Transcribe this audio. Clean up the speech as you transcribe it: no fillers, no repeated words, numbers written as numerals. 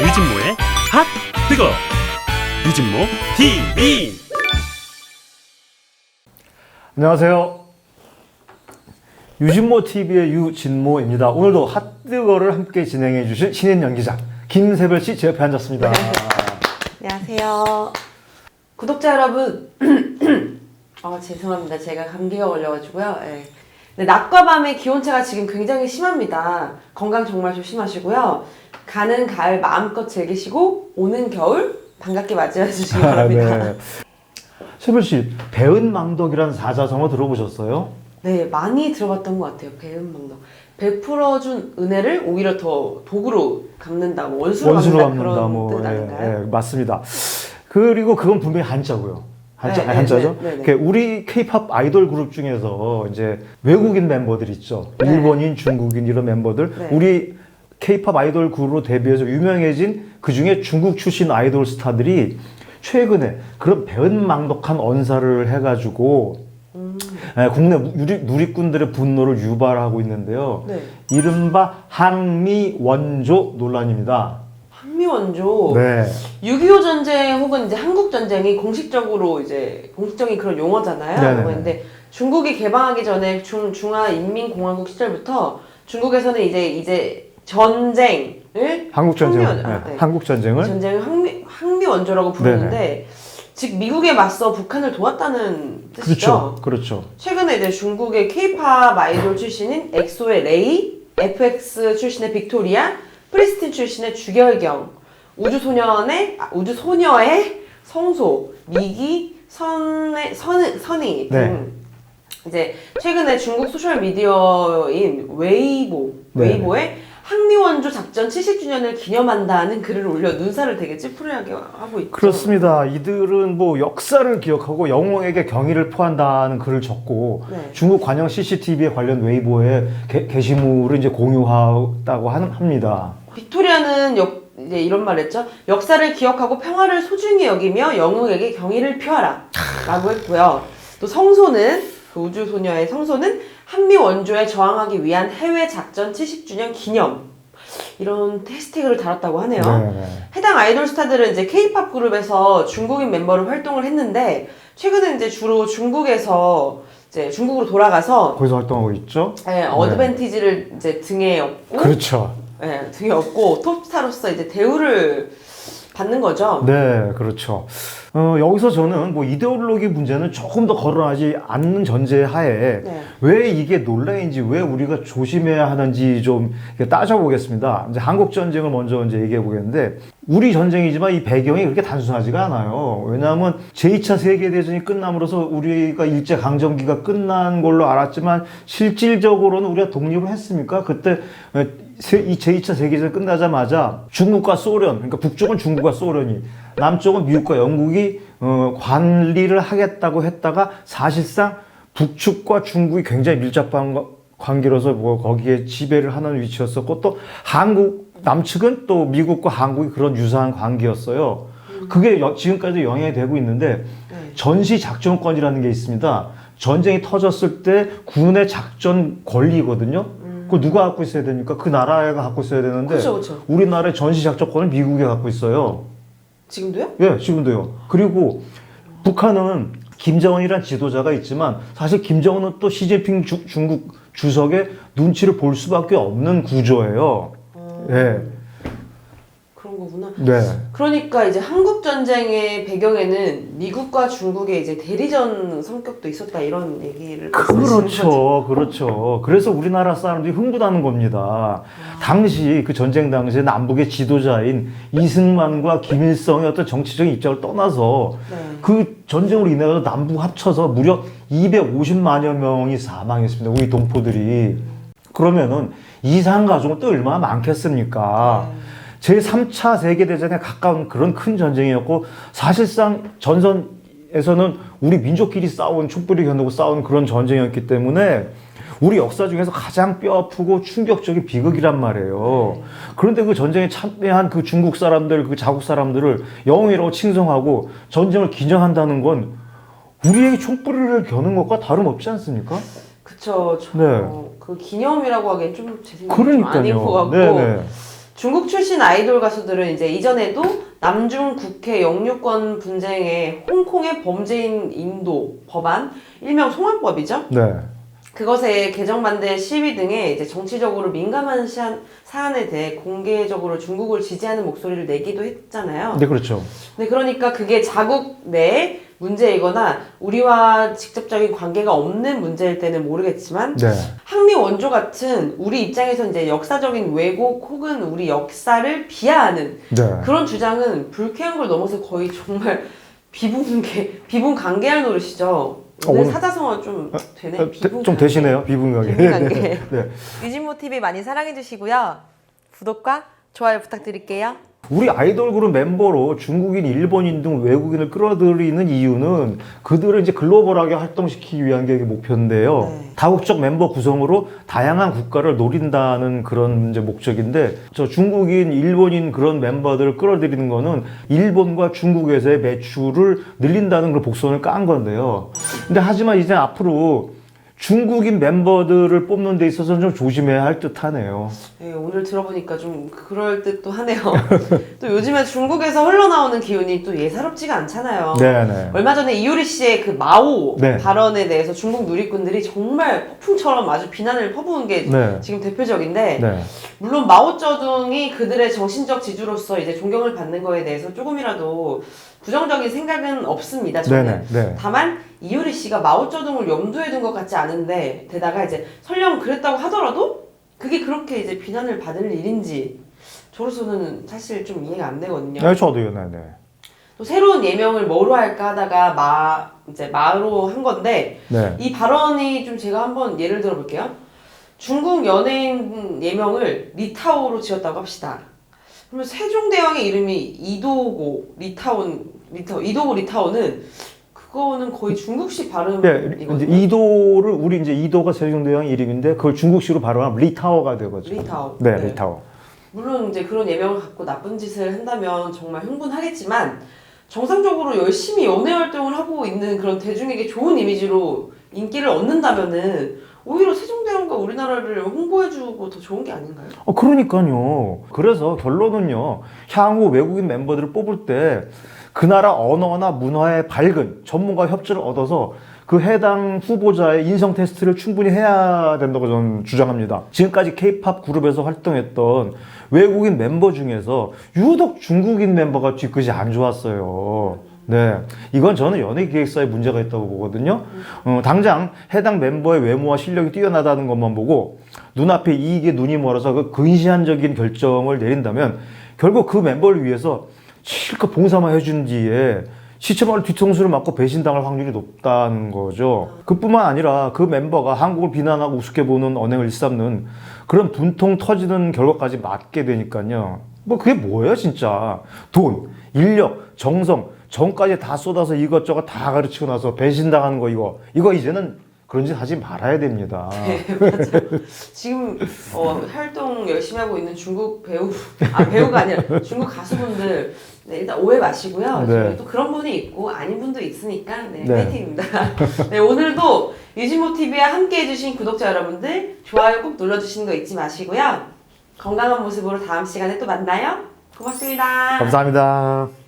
유진모의 핫 뜨거. 유진모 TV. 안녕하세요. 유진모 TV의 유진모입니다. 오늘도 핫뜨거를 함께 진행해 주실 신인 연기자 김세별 씨 제 옆에 앉았습니다. 안녕하세요. 구독자 여러분. 죄송합니다. 제가 감기가 걸려가지고요. 네. 네, 낮과 밤의 기온차가 지금 굉장히 심합니다. 건강 정말 조심하시고요. 가는 가을 마음껏 즐기시고 오는 겨울 반갑게 맞이해 주시기 바랍니다. 네. 세별 씨, 배은망덕이라는 사자성어 들어보셨어요? 네, 많이 들어봤던 것 같아요. 배은망덕. 베풀어준 은혜를 오히려 더 독으로 갚는다, 원수로 갚는다, 그런 뜻 아닌가요? 맞습니다. 그리고 그건 분명히 한자고요. 한자죠? 네. 우리 K-팝 아이돌 그룹 중에서 이제 외국인 멤버들 있죠. 일본인, 중국인 이런 멤버들. 네. 우리 K-팝 아이돌 그룹으로 데뷔해서 유명해진 그 중에 중국 출신 아이돌 스타들이 최근에 그런 배은망덕한 언사를 해가지고 국내 누리꾼들의 분노를 유발하고 있는데요. 네. 이른바 한미원조 논란입니다. 한미원조. 네. 6.25 전쟁 혹은 이제 한국 전쟁이 공식적인 그런 용어잖아요. 네네. 그런데 중국이 개방하기 전에 중화인민공화국 시절부터 중국에서는 이제 전쟁을 한국 전쟁을 전쟁을 항미원조라고 부르는데 즉 미국에 맞서 북한을 도왔다는 뜻이죠. 그렇죠. 최근에 이제 중국의 K-팝 아이돌 출신인 엑소의 레이, FX 출신의 빅토리아, 프리스틴 출신의 주결경, 우주소녀의 성소, 미기, 선희 등 이제 최근에 중국 소셜 미디어인 웨이보에 항미원조 작전 70주년을 기념한다는 글을 올려 눈살을 되게 찌푸리하게 하고 있죠. 그렇습니다. 이들은 뭐 역사를 기억하고 영웅에게 경의를 표한다는 글을 적고 중국 관영 CCTV에 관련 웨이보에 게시물을 이제 공유했다고 합니다. 빅토리아는 이제 이런 말 했죠. 역사를 기억하고 평화를 소중히 여기며 영웅에게 경의를 표하라 라고 했고요. 또 성소는 그 우주소녀의 성소는 한미원조에 저항하기 위한 해외 작전 70주년 기념 이런 해시태그를 달았다고 하네요. 해당 아이돌 스타들은 이제 K-팝 그룹에서 중국인 멤버로 활동을 했는데 최근에 이제 주로 중국에서 이제 중국으로 돌아가서 거기서 활동하고 있죠. 어드밴티지를 이제 등에 업고 그렇죠. 등에 업고 톱스타로서 이제 대우를 받는 거죠. 네, 그렇죠. 여기서 저는 뭐 이데올로기 문제는 조금 더 거론하지 않는 전제하에 왜 이게 논란인지, 왜 우리가 조심해야 하는지 좀 따져보겠습니다. 이제 한국 전쟁을 먼저 이제 얘기해 보겠는데, 우리 전쟁이지만 이 배경이 그렇게 단순하지가 않아요. 왜냐하면 제2차 세계대전이 끝남으로써 우리가 일제강점기가 끝난 걸로 알았지만 실질적으로는 우리가 독립을 했습니까? 그때 이 제2차 세계대전 끝나자마자 중국과 소련, 그러니까 북쪽은 중국과 소련이, 남쪽은 미국과 영국이 관리를 하겠다고 했다가 사실상 북측과 중국이 굉장히 밀접한 관계로서 거기에 지배를 하는 위치였었고, 또 남측은 또 미국과 한국이 그런 유사한 관계였어요. 그게 지금까지 영향이 되고 있는데 전시작전권이라는 게 있습니다. 전쟁이 터졌을 때 군의 작전 권리거든요. 그걸 누가 갖고 있어야 됩니까? 그 나라가 갖고 있어야 되는데 그렇죠. 우리나라의 전시작전권을 미국이 갖고 있어요. 지금도요? 예, 지금도요. 그리고 북한은 김정은이란 지도자가 있지만 사실 김정은은 또 시진핑 중국 주석의 눈치를 볼 수밖에 없는 구조예요. 그런 거구나. 네. 그러니까 이제 한국 전쟁의 배경에는 미국과 중국의 이제 대리전 성격도 있었다 이런 얘기를 그렇죠. 그래서 우리나라 사람들이 흥분하는 겁니다. 당시 그 전쟁 당시에 남북의 지도자인 이승만과 김일성의 어떤 정치적인 입장을 떠나서 그 전쟁으로 인해서 남북 합쳐서 무려 250만여 명이 사망했습니다. 우리 동포들이. 그러면은 이산 가족은 또 얼마나 많겠습니까? 제3차 세계대전에 가까운 그런 큰 전쟁이었고, 사실상 전선에서는 우리 민족끼리 싸운, 촛불이 겨누고 싸운 그런 전쟁이었기 때문에 우리 역사 중에서 가장 뼈아프고 충격적인 비극이란 말이에요. 그런데 그 전쟁에 참여한 그 중국 사람들, 그 자국 사람들을 영웅이라고 칭송하고 전쟁을 기념한다는 건 우리에게 촛불을 겨눈 것과 다름없지 않습니까? 그쵸. 그 기념이라고 하기엔 좀 제 생각에 좀 아닌 것 같고. 중국 출신 아이돌 가수들은 이제 이전에도 남중 국해 영유권 분쟁에 홍콩의 범죄인 인도 법안, 일명 송환법이죠. 네. 그것에 개정 반대 시위 등의 이제 정치적으로 민감한 사안에 대해 공개적으로 중국을 지지하는 목소리를 내기도 했잖아요. 네, 그렇죠. 네, 그러니까 그게 자국 내 문제이거나 우리와 직접적인 관계가 없는 문제일 때는 모르겠지만 네. 항미 원조 같은 우리 입장에서 이제 역사적인 왜곡 혹은 우리 역사를 비하하는 네. 그런 주장은 불쾌한 걸 넘어서 거의 정말 비분간계할 노릇이죠. 오늘 오늘- 사자성어 좀 되네. 좀 되시네요, 비분간계. 비분간계. 네. 유진모 TV 많이 사랑해 주시고요. 구독과 좋아요 부탁드릴게요. 우리 아이돌 그룹 멤버로 중국인, 일본인 등 외국인을 끌어들이는 이유는 그들을 이제 글로벌하게 활동시키기 위한 게 목표인데요. 네. 다국적 멤버 구성으로 다양한 국가를 노린다는 그런 이제 목적인데, 저 중국인, 일본인 그런 멤버들을 끌어들이는 거는 일본과 중국에서의 매출을 늘린다는 그런 복선을 깐 건데요. 근데 하지만 이제 앞으로 중국인 멤버들을 뽑는 데 있어서는 좀 조심해야 할 듯 하네요. 네, 오늘 들어보니까 좀 그럴 듯도 하네요. 또 요즘에 중국에서 흘러나오는 기운이 또 예사롭지가 않잖아요. 네네. 얼마 전에 이효리 씨의 그 마오 네. 발언에 대해서 중국 누리꾼들이 정말 폭풍처럼 아주 비난을 퍼부은 게 네. 지금 대표적인데, 네. 물론 마오쩌둥이 그들의 정신적 지주로서 이제 존경을 받는 거에 대해서 조금이라도 부정적인 생각은 없습니다. 저는. 네네. 네. 다만 이효리 씨가 마오쩌둥을 염두에 둔 것 같지 않은데, 게다가 이제 설령 그랬다고 하더라도 그게 그렇게 이제 비난을 받을 일인지 저로서는 사실 좀 이해가 안 되거든요. 네, 저도요. 네네. 또 새로운 예명을 뭐로 할까 하다가 이제 마로 한 건데, 네. 이 발언이 좀 제가 한번 예를 들어볼게요. 중국 연예인 예명을 리타오로 지었다고 합시다. 그러면 세종대왕의 이름이 이도고 리타오는 그거는 거의 중국식 네, 발음이거든요. 이제 이도를 우리 이제 이도가 세종대왕 이름인데 그걸 중국식으로 발음하면 리타오가 되거든요. 리타오. 네, 네. 리타오. 물론 이제 그런 예명을 갖고 나쁜 짓을 한다면 정말 흥분하겠지만, 정상적으로 열심히 연애 활동을 하고 있는 그런 대중에게 좋은 이미지로 인기를 얻는다면은 오히려 세종대왕과 우리나라를 홍보해주고 더 좋은 게 아닌가요? 그러니까요. 그래서 결론은요. 향후 외국인 멤버들을 뽑을 때 그 나라 언어나 문화에 밝은 전문가 협조를 얻어서 그 해당 후보자의 인성 테스트를 충분히 해야 된다고 저는 주장합니다. 지금까지 K-POP 그룹에서 활동했던 외국인 멤버 중에서 유독 중국인 멤버가 뒤끝이 안 좋았어요. 네, 이건 저는 연예기획사에 문제가 있다고 보거든요. 당장 해당 멤버의 외모와 실력이 뛰어나다는 것만 보고 눈앞에 이익에 눈이 멀어서 그 근시안적인 결정을 내린다면 결국 그 멤버를 위해서 실컷 봉사만 해준 뒤에 시체말로 뒤통수를 맞고 배신당할 확률이 높다는 거죠. 그뿐만 아니라 그 멤버가 한국을 비난하고 우습게 보는 언행을 일삼는 그런 분통 터지는 결과까지 맞게 되니까요. 뭐 그게 뭐예요 진짜. 돈, 인력, 정성, 정까지 다 쏟아서 이것저것 다 가르치고 나서 배신당하는 거 이거 이제는 그런 짓 하지 말아야 됩니다. 네, 맞아요. 지금 활동 열심히 하고 있는 중국 배우가 아니라 중국 가수분들, 네, 일단 오해 마시고요. 네. 또 그런 분이 있고 아닌 분도 있으니까 네, 네. 파이팅입니다. 네, 오늘도 유진모 TV와 함께 해주신 구독자 여러분들 좋아요 꼭 눌러주시는 거 잊지 마시고요. 건강한 모습으로 다음 시간에 또 만나요. 고맙습니다. 감사합니다.